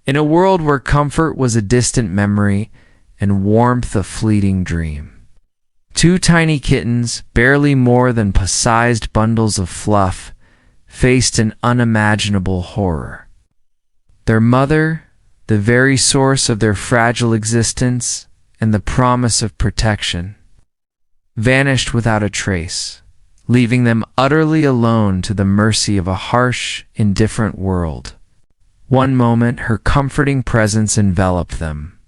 In a world where comfort was a distant memory and warmth a fleeting dream, two tiny kittens, barely more than pea-sized bundles of fluff, faced an unimaginable horror. Their mother, the very source of their fragile existence and the promise of protection, vanished without a trace, leaving them utterly alone to the mercy of a harsh, indifferent world. One moment, her comforting presence enveloped them.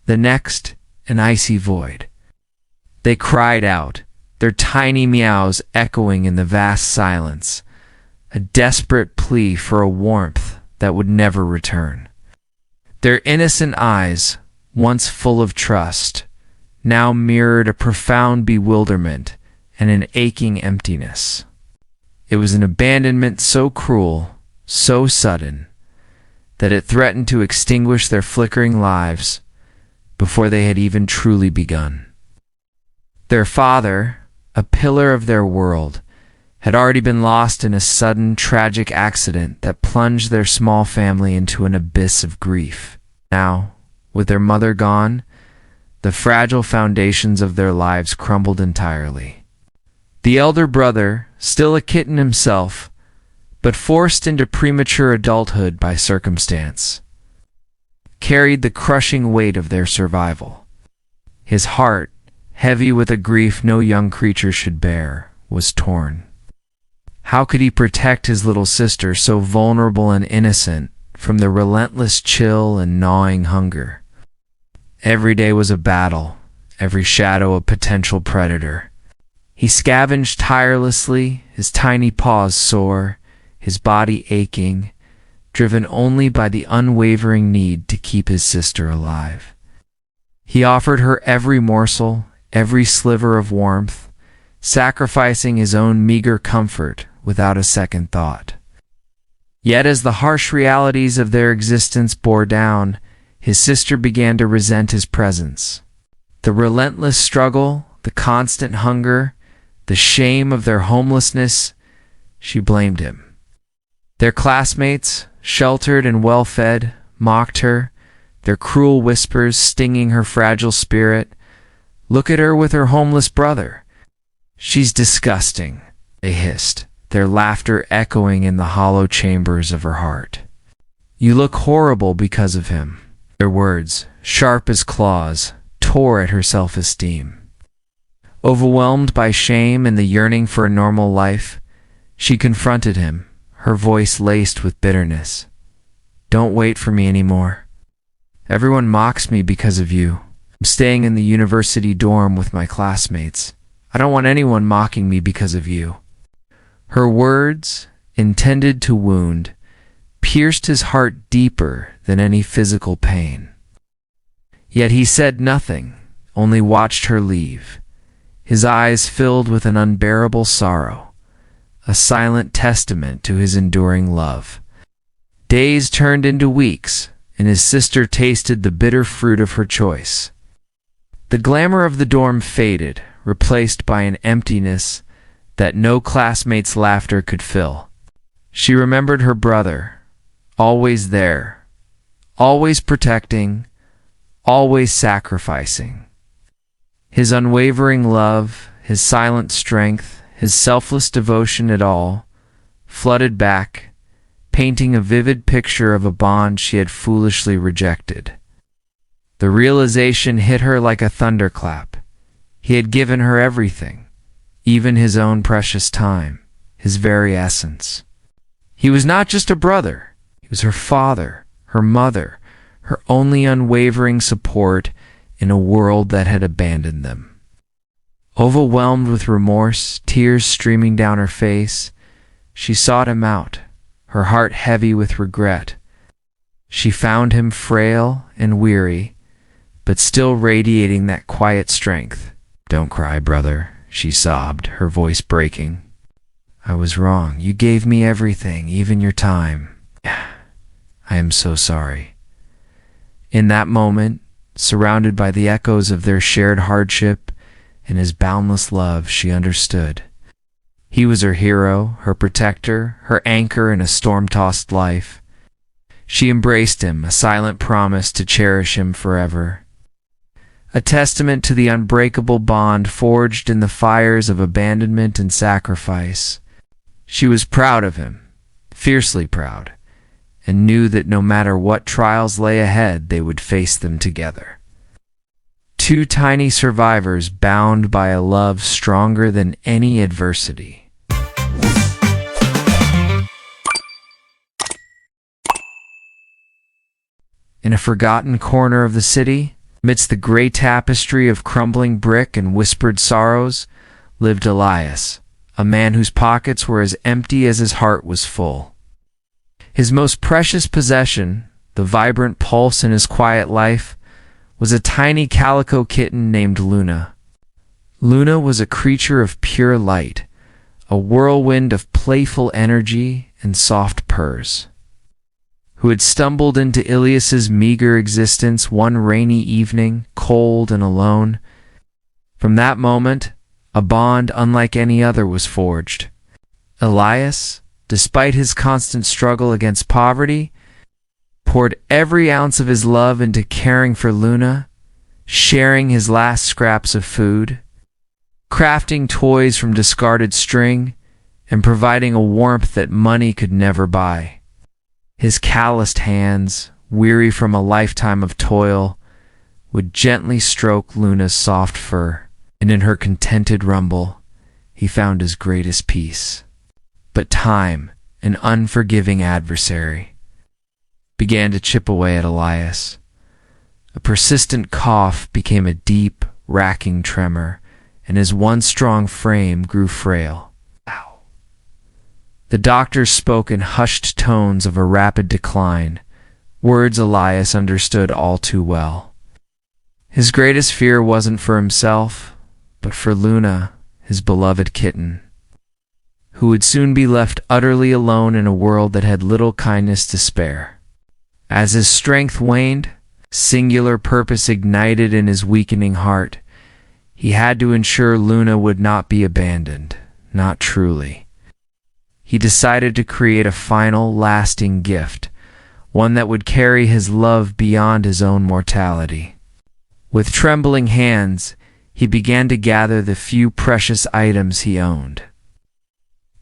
The next, an icy void. They cried out, their tiny meows echoing in the vast silence, a desperate plea for a warmth that would never return. Their innocent eyes, once full of trust, now mirrored a profound bewilderment and an aching emptiness. It was an abandonment so cruel, so sudden, that it threatened to extinguish their flickering lives before they had even truly begun. Their father, a pillar of their world, had already been lost in a sudden, tragic accident that plunged their small family into an abyss of grief. Now, with their mother gone, the fragile foundations of their lives crumbled entirely. The elder brother, still a kitten himself, but forced into premature adulthood by circumstance, carried the crushing weight of their survival. His heart, heavy with a grief no young creature should bear, was torn. How could he protect his little sister, so vulnerable and innocent, from the relentless chill and gnawing hunger? Every day was a battle, every shadow a potential predator. He scavenged tirelessly, his tiny paws sore, his body aching, driven only by the unwavering need to keep his sister alive. He offered her every morsel, every sliver of warmth, sacrificing his own meager comfort without a second thought. Yet as the harsh realities of their existence bore down, his sister began to resent his presence. The relentless struggle, the constant hunger, the shame of their homelessness, she blamed him. Their classmates, sheltered and well-fed, mocked her, their cruel whispers stinging her fragile spirit. "Look at her with her homeless brother. She's disgusting," they hissed, their laughter echoing in the hollow chambers of her heart. "You look horrible because of him." Their words, sharp as claws, tore at her self-esteem. Overwhelmed by shame and the yearning for a normal life, she confronted him, her voice laced with bitterness. "Don't wait for me anymore. Everyone mocks me because of you. I'm staying in the university dorm with my classmates. I don't want anyone mocking me because of you." Her words, intended to wound, pierced his heart deeper than any physical pain. Yet he said nothing, only watched her leave, his eyes filled with an unbearable sorrow, a silent testament to his enduring love. Days turned into weeks, and his sister tasted the bitter fruit of her choice. The glamour of the dorm faded, replaced by an emptiness that no classmate's laughter could fill. She remembered her brother, always there, always protecting, always sacrificing. His unwavering love, his silent strength, his selfless devotion, it all flooded back, painting a vivid picture of a bond she had foolishly rejected. The realization hit her like a thunderclap. He had given her everything, even his own precious time, his very essence. He was not just a brother. He was her father, her mother, her only unwavering support in a world that had abandoned them. Overwhelmed with remorse, tears streaming down her face, she sought him out, her heart heavy with regret. She found him frail and weary, but still radiating that quiet strength. "Don't cry, brother," she sobbed, her voice breaking. "I was wrong. You gave me everything, even your time. I am so sorry." In that moment, surrounded by the echoes of their shared hardship and his boundless love, she understood. He was her hero, her protector, her anchor in a storm-tossed life. She embraced him, a silent promise to cherish him forever. A testament to the unbreakable bond forged in the fires of abandonment and sacrifice. She was proud of him, fiercely proud, and knew that no matter what trials lay ahead, they would face them together. Two tiny survivors bound by a love stronger than any adversity. In a forgotten corner of the city, amidst the gray tapestry of crumbling brick and whispered sorrows, lived Elias, a man whose pockets were as empty as his heart was full. His most precious possession, the vibrant pulse in his quiet life, was a tiny calico kitten named Luna. Luna was a creature of pure light, a whirlwind of playful energy and soft purrs, who had stumbled into Ilias's meager existence one rainy evening, cold and alone. From that moment, a bond unlike any other was forged. Elias, despite his constant struggle against poverty, poured every ounce of his love into caring for Luna, sharing his last scraps of food, crafting toys from discarded string, and providing a warmth that money could never buy. His calloused hands, weary from a lifetime of toil, would gently stroke Luna's soft fur, and in her contented rumble, he found his greatest peace. But time, an unforgiving adversary, began to chip away at Elias. A persistent cough became a deep, racking tremor, and his once strong frame grew frail. The doctors spoke in hushed tones of a rapid decline, words Elias understood all too well. His greatest fear wasn't for himself, but for Luna, his beloved kitten, who would soon be left utterly alone in a world that had little kindness to spare. As his strength waned, singular purpose ignited in his weakening heart. He had to ensure Luna would not be abandoned, not truly. He decided to create a final, lasting gift, one that would carry his love beyond his own mortality. With trembling hands, he began to gather the few precious items he owned.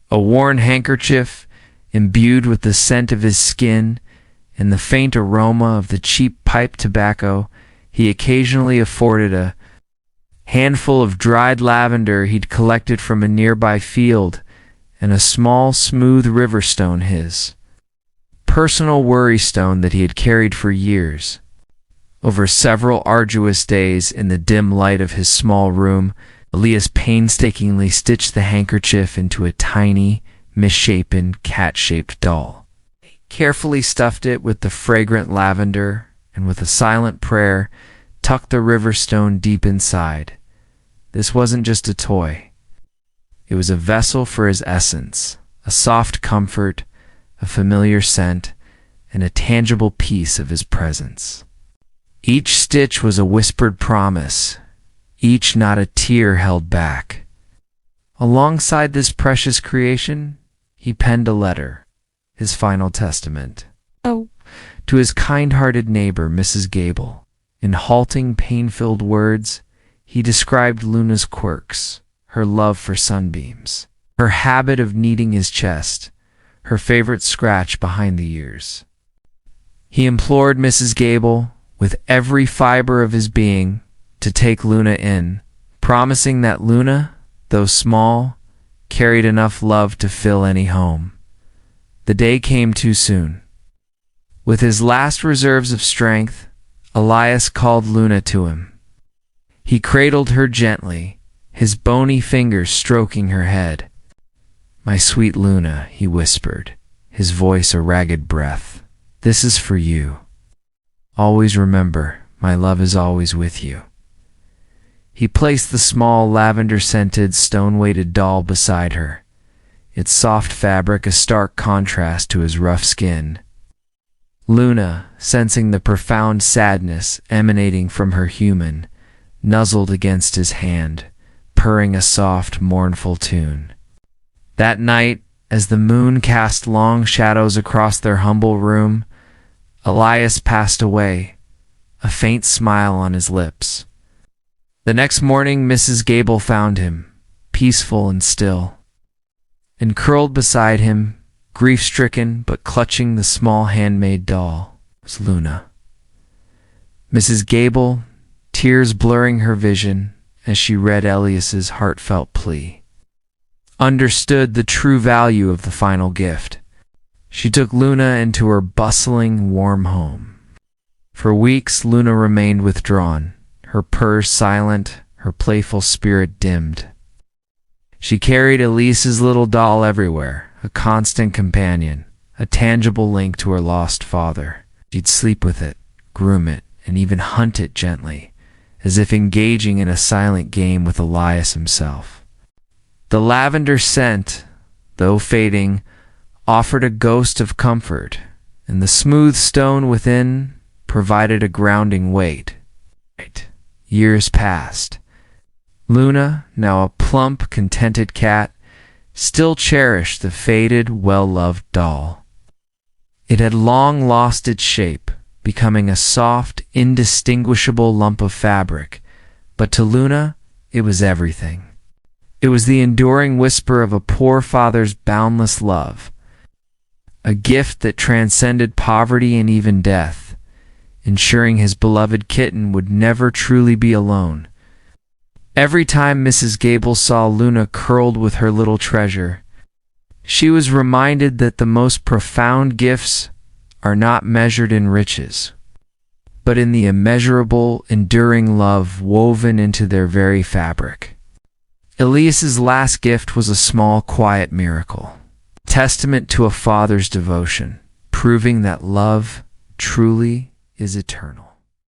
A worn handkerchief, imbued with the scent of his skin and the faint aroma of the cheap pipe tobacco he occasionally afforded, a handful of dried lavender he'd collected from a nearby field, and a small, smooth river stone, his personal worry stone that he had carried for years. Over several arduous days in the dim light of his small room, Elias painstakingly stitched the handkerchief into a tiny, misshapen, cat-shaped doll. He carefully stuffed it with the fragrant lavender, and with a silent prayer, tucked the river stone deep inside. This wasn't just a toy. It was a vessel for his essence, a soft comfort, a familiar scent, and a tangible piece of his presence. Each stitch was a whispered promise, each not a tear held back. Alongside this precious creation, he penned a letter, his final testament, to his kind-hearted neighbor, Mrs. Gable. In halting, pain-filled words, he described Luna's quirks, her love for sunbeams, her habit of kneading his chest, her favorite scratch behind the ears. He implored Mrs. Gable, with every fiber of his being, to take Luna in, promising that Luna, though small, carried enough love to fill any home. The day came too soon. With his last reserves of strength, Elias called Luna to him. He cradled her gently, his bony fingers stroking her head. "My sweet Luna," he whispered, his voice a ragged breath, "this is for you. Always remember, my love is always with you." He placed the small, lavender-scented, stone-weighted doll beside her, its soft fabric a stark contrast to his rough skin. Luna, sensing the profound sadness emanating from her human, nuzzled against his hand, purring a soft, mournful tune. That night, as the moon cast long shadows across their humble room, Elias passed away, a faint smile on his lips. The next morning, Mrs. Gable found him, peaceful and still. And curled beside him, grief-stricken but clutching the small handmade doll, was Luna. Mrs. Gable, tears blurring her vision as she read Elias's heartfelt plea, understood the true value of the final gift. She took Luna into her bustling, warm home. For weeks, Luna remained withdrawn, her purrs silent, her playful spirit dimmed. She carried Elise's little doll everywhere, a constant companion, a tangible link to her lost father. She'd sleep with it, groom it, and even hunt it gently, as if engaging in a silent game with Elias himself. The lavender scent, though fading, offered a ghost of comfort, and the smooth stone within provided a grounding weight. Years passed. Luna, now a plump, contented cat, still cherished the faded, well-loved doll. It had long lost its shape, becoming a soft, indistinguishable lump of fabric, but to Luna, it was everything. It was the enduring whisper of a poor father's boundless love, a gift that transcended poverty and even death, ensuring his beloved kitten would never truly be alone. Every time Mrs. Gable saw Luna curled with her little treasure, she was reminded that the most profound gifts are not measured in riches, but in the immeasurable, enduring love woven into their very fabric. Elias's last gift was a small, quiet miracle, testament to a father's devotion, proving that love truly is eternal.